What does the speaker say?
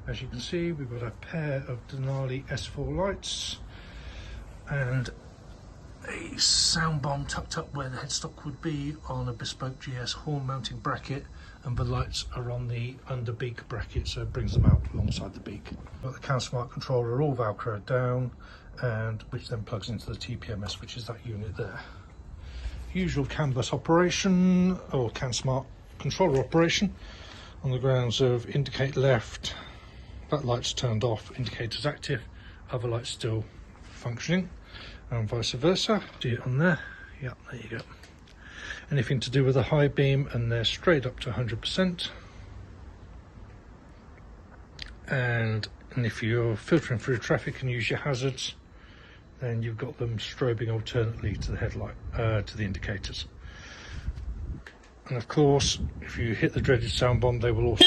As you can see, we've got a pair of DENALI S4 lights and a sound bomb tucked up where the headstock would be on a bespoke GS horn mounting bracket, and the lights are on the under beak bracket, so it brings them out alongside the beak. Got the CANsmart controller all velcroed down, and which then plugs into the TPMS, which is that unit there. Usual CAN bus operation or CANsmart controller operation on the grounds of indicate left, that light's turned off, indicators active, other lights still functioning, and vice versa. See it on there? Yeah, there you go. Anything to do with a high beam, and they're straight up to 100%. And if you're filtering through traffic and use your hazards, then you've got them strobing alternately to the headlight, to the indicators. And of course, if you hit the dreaded sound bomb, they will also